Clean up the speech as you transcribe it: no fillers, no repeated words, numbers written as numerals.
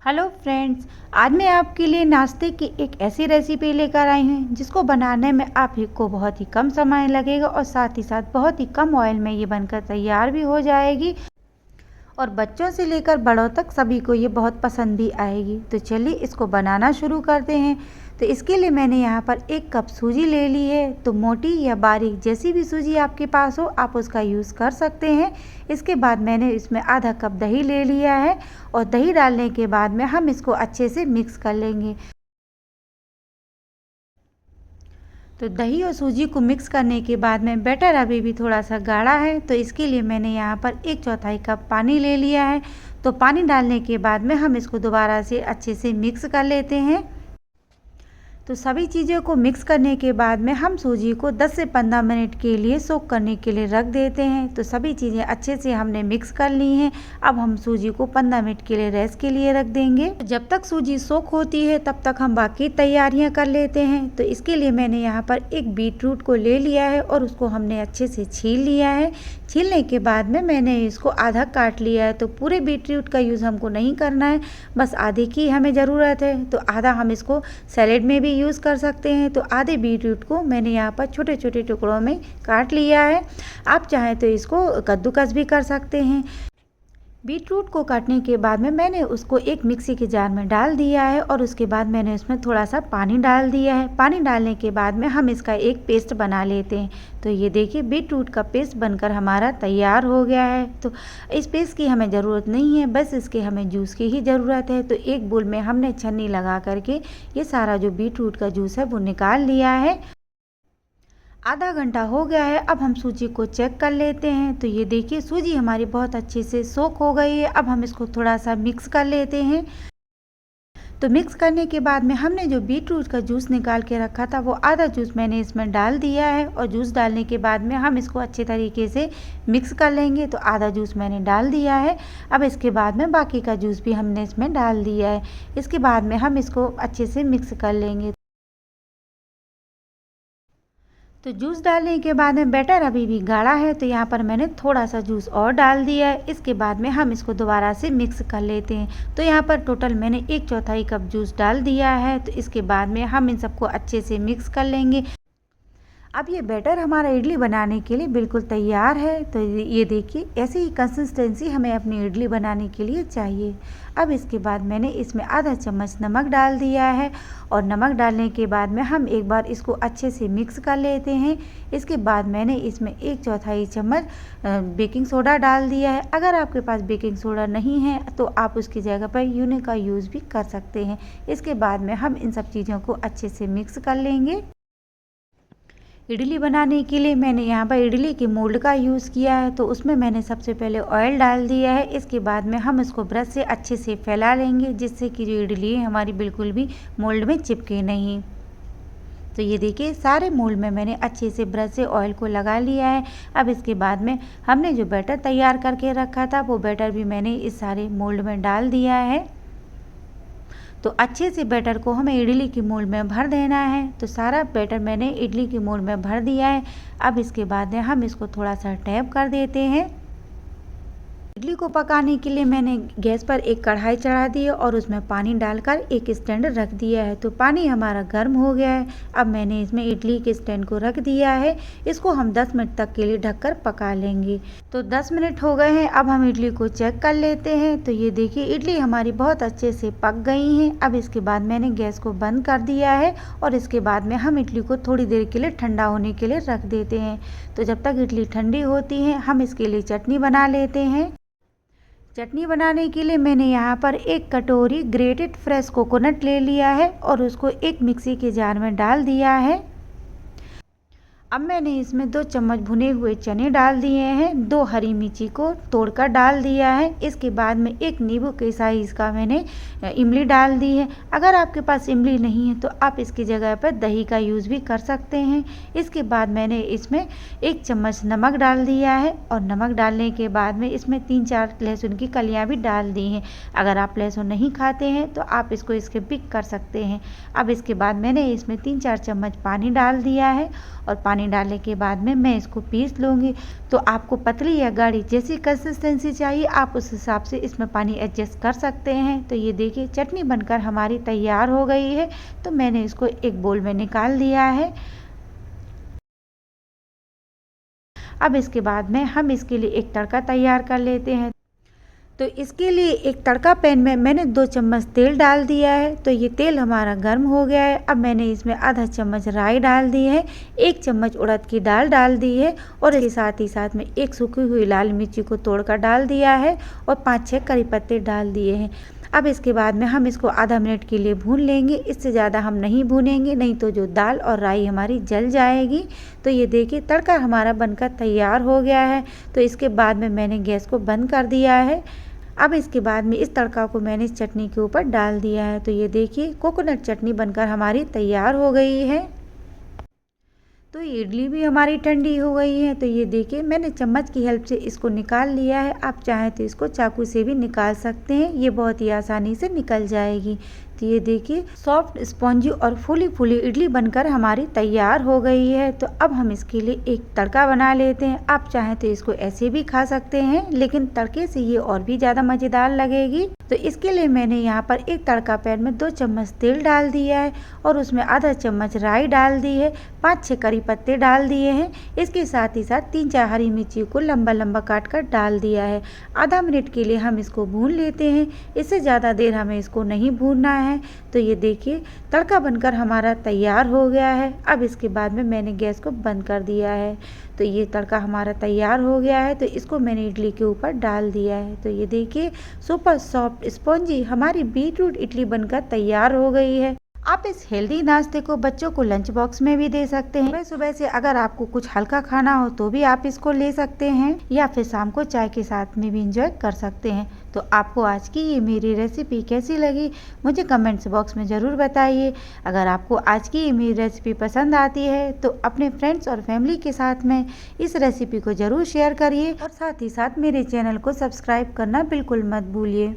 Hello friends. आज मैं आपके लिए नाश्ते की एक ऐसी रेसिपी लेकर आई हूँ जिसको बनाने में आप ही को बहुत ही कम समय लगेगा और साथ ही साथ बहुत ही कम ऑयल में ये बनकर तैयार भी हो जाएगी और बच्चों से लेकर बड़ों तक सभी को ये बहुत पसंद भी आएगी। तो चलिए इसको बनाना शुरू करते हैं। तो इसके लिए मैंने यहाँ पर 1 कप सूजी ले ली है। तो मोटी या बारीक जैसी भी सूजी आपके पास हो आप उसका यूज़ कर सकते हैं। इसके बाद मैंने इसमें आधा कप दही ले लिया है और दही डालने के बाद में हम इसको अच्छे से मिक्स कर लेंगे। तो दही और सूजी को मिक्स करने के बाद में बैटर अभी भी थोड़ा सा गाढ़ा है, तो इसके लिए मैंने यहाँ पर 1/4 कप पानी ले लिया है। तो पानी डालने के बाद में हम इसको दोबारा से अच्छे से मिक्स कर लेते हैं। तो सभी चीज़ों को मिक्स करने के बाद में हम सूजी को 10 से 15 मिनट के लिए सोक करने के लिए रख देते हैं। तो सभी चीज़ें अच्छे से हमने मिक्स कर ली हैं। अब हम सूजी को 15 मिनट के लिए रेस्ट के लिए रख देंगे। जब तक सूजी सोक होती है तब तक हम बाकी तैयारियां कर लेते हैं। तो इसके लिए मैंने यहाँ पर एक बीटरूट को ले लिया है और उसको हमने अच्छे से छील लिया है। छीलने के बाद में मैंने इसको आधा काट लिया है। तो पूरे बीटरूट का यूज़ हमको नहीं करना है, बस आधे की हमें ज़रूरत है। तो आधा हम इसको सैलेड में भी यूज़ कर सकते हैं। तो आधे बीटरूट को मैंने यहाँ पर छोटे छोटे टुकड़ों में काट लिया है। आप चाहें तो इसको कद्दूकस भी कर सकते हैं। बीटरूट को काटने के बाद में मैंने उसको एक मिक्सी के जार में डाल दिया है और उसके बाद मैंने उसमें थोड़ा सा पानी डाल दिया है। पानी डालने के बाद में हम इसका एक पेस्ट बना लेते हैं। तो ये देखिए बीटरूट का पेस्ट बनकर हमारा तैयार हो गया है। तो इस पेस्ट की हमें ज़रूरत नहीं है, बस इसके हमें जूस की ही ज़रूरत है। तो एक बोल में हमने छन्नी लगा करके ये सारा जो बीटरूट का जूस है वो निकाल लिया है। आधा घंटा हो गया है। अब हम सूजी को चेक कर लेते हैं। तो ये देखिए सूजी हमारी बहुत अच्छे से सोक हो गई है। अब हम इसको थोड़ा सा मिक्स कर लेते हैं। तो मिक्स करने के बाद में हमने जो बीटरूट का जूस निकाल के रखा था वो आधा जूस मैंने इसमें डाल दिया है और जूस डालने के बाद में हम इसको अच्छे तरीके से मिक्स कर लेंगे। तो आधा जूस मैंने डाल दिया है। अब इसके बाद में बाकी का जूस भी हमने इसमें डाल दिया है। इसके बाद में हम इसको अच्छे से मिक्स कर लेंगे। तो जूस डालने के बाद में बैटर अभी भी गाढ़ा है, तो यहाँ पर मैंने थोड़ा सा जूस और डाल दिया है। इसके बाद में हम इसको दोबारा से मिक्स कर लेते हैं। तो यहाँ पर टोटल मैंने 1/4 कप जूस डाल दिया है। तो इसके बाद में हम इन सबको अच्छे से मिक्स कर लेंगे। अब ये बैटर हमारा इडली बनाने के लिए बिल्कुल तैयार है। तो ये देखिए ऐसी ही कंसिस्टेंसी हमें अपनी इडली बनाने के लिए चाहिए। अब इसके बाद मैंने इसमें आधा चम्मच नमक डाल दिया है और नमक डालने के बाद में हम एक बार इसको अच्छे से मिक्स कर लेते हैं। इसके बाद मैंने इसमें 1/4 चम्मच बेकिंग सोडा डाल दिया है। अगर आपके पास बेकिंग सोडा नहीं है तो आप उसकी जगह पर यूने का यूज़ भी कर सकते हैं। इसके बाद में हम इन सब चीज़ों को अच्छे से मिक्स कर लेंगे। इडली बनाने के लिए मैंने यहाँ पर इडली के मोल्ड का यूज़ किया है। तो उसमें मैंने सबसे पहले ऑयल डाल दिया है। इसके बाद में हम इसको ब्रश से अच्छे से फैला लेंगे जिससे कि जो इडली है हमारी बिल्कुल भी मोल्ड में चिपके नहीं। तो ये देखिए सारे मोल्ड में मैंने अच्छे से ब्रश से ऑयल को लगा लिया है। अब इसके बाद में हमने जो बैटर तैयार करके रखा था वो बैटर भी मैंने इस सारे मोल्ड में डाल दिया है। तो अच्छे से बैटर को हमें इडली की मोल्ड में भर देना है। तो सारा बैटर मैंने इडली की मोल्ड में भर दिया है। अब इसके बाद में हम इसको थोड़ा सा टैप कर देते हैं। इडली को पकाने के लिए मैंने गैस पर एक कढ़ाई चढ़ा दी है और उसमें पानी डालकर एक स्टैंड रख दिया है। तो पानी हमारा गर्म हो गया है। अब मैंने इसमें इडली के स्टैंड को रख दिया है। इसको हम 10 मिनट तक के लिए ढककर पका लेंगे। तो 10 मिनट हो गए हैं। अब हम इडली को चेक कर लेते हैं। तो ये देखिए इडली हमारी बहुत अच्छे से पक गई हैं। अब इसके बाद मैंने गैस को बंद कर दिया है और इसके बाद में हम इडली को थोड़ी देर के लिए ठंडा होने के लिए रख देते हैं। तो जब तक इडली ठंडी होती है हम इसके लिए चटनी बना लेते हैं। चटनी बनाने के लिए मैंने यहाँ पर 1 कटोरी ग्रेटेड फ्रेश कोकोनट ले लिया है और उसको एक मिक्सी के जार में डाल दिया है। अब मैंने इसमें 2 चम्मच भुने हुए चने डाल दिए हैं। 2 हरी मिर्ची को तोड़कर डाल दिया है। इसके बाद में 1 नींबू के साइज़ का मैंने इमली डाल दी है। अगर आपके पास इमली नहीं है तो आप इसकी जगह पर दही का यूज़ भी कर सकते हैं। इसके बाद मैंने इसमें 1 चम्मच नमक डाल दिया है और नमक डालने के बाद में इसमें 3-4 लहसुन की कलियाँ भी डाल दी हैं। अगर आप लहसुन नहीं खाते हैं तो आप इसको स्किप भी कर सकते हैं। अब इसके बाद मैंने इसमें 3-4 चम्मच पानी डाल दिया है और पानी पानी डालने के बाद में मैं इसको पीस लूँगी। तो आपको पतली या गाढ़ी जैसी कंसिस्टेंसी चाहिए आप उस हिसाब से इसमें पानी एडजस्ट कर सकते हैं। तो ये देखिए चटनी बनकर हमारी तैयार हो गई है। तो मैंने इसको एक बोल में निकाल दिया है। अब इसके बाद में हम इसके लिए एक तड़का तैयार कर लेते हैं। तो इसके लिए एक तड़का पैन में मैंने 2 चम्मच तेल डाल दिया है। तो ये तेल हमारा गर्म हो गया है। अब मैंने इसमें आधा चम्मच राई डाल दी है, 1 चम्मच उड़द की दाल डाल दी है और इसके साथ में एक सूखी हुई लाल मिर्ची को तोड़कर डाल दिया है और 5-6 करी पत्ते डाल दिए हैं। अब इसके बाद में हम इसको आधा मिनट के लिए भून लेंगे। इससे ज़्यादा हम नहीं भूनेंगे, नहीं तो जो दाल और राई हमारी जल जाएगी। तो ये देखिए तड़का हमारा बनकर तैयार हो गया है। तो इसके बाद में मैंने गैस को बंद कर दिया है। अब इसके बाद में इस तड़का को मैंने इस चटनी के ऊपर डाल दिया है। तो ये देखिए कोकोनट चटनी बनकर हमारी तैयार हो गई है। तो इडली भी हमारी ठंडी हो गई है। तो ये देखिए मैंने चम्मच की हेल्प से इसको निकाल लिया है। आप चाहें तो इसको चाकू से भी निकाल सकते हैं, ये बहुत ही आसानी से निकल जाएगी। तो ये देखिए सॉफ्ट स्पॉन्जी और फूली फूली इडली बनकर हमारी तैयार हो गई है। तो अब हम इसके लिए एक तड़का बना लेते हैं। आप चाहें तो इसको ऐसे भी खा सकते हैं, लेकिन तड़के से ये और भी ज़्यादा मज़ेदार लगेगी। तो इसके लिए मैंने यहाँ पर एक तड़का पैन में 2 चम्मच तेल डाल दिया है और उसमें आधा चम्मच राई डाल दी है, 5-6 करी पत्ते डाल दिए हैं। इसके साथ ही साथ 3-4 हरी मिर्ची को लंबा लंबा काट कर डाल दिया है। आधा मिनट के लिए हम इसको भून लेते हैं, इससे ज़्यादा देर हमें इसको नहीं भूनना है। तो ये देखिए तड़का बनकर हमारा तैयार हो गया है। अब इसके बाद में मैंने गैस को बंद कर दिया है। तो ये तड़का हमारा तैयार हो गया है। तो इसको मैंने इडली के ऊपर डाल दिया है। तो ये देखिए सुपर सॉफ्ट स्पॉन्जी हमारी बीटरूट इडली बनकर तैयार हो गई है। आप इस हेल्दी नाश्ते को बच्चों को लंच बॉक्स में भी दे सकते हैं। सुबह सुबह से अगर आपको कुछ हल्का खाना हो तो भी आप इसको ले सकते हैं, या फिर शाम को चाय के साथ में भी इंजॉय कर सकते हैं। तो आपको आज की ये मेरी रेसिपी कैसी लगी मुझे कमेंट्स बॉक्स में ज़रूर बताइए। अगर आपको आज की ये मेरी रेसिपी पसंद आती है तो अपने फ्रेंड्स और फैमिली के साथ में इस रेसिपी को ज़रूर शेयर करिए और साथ ही साथ मेरे चैनल को सब्सक्राइब करना बिल्कुल मत भूलिए।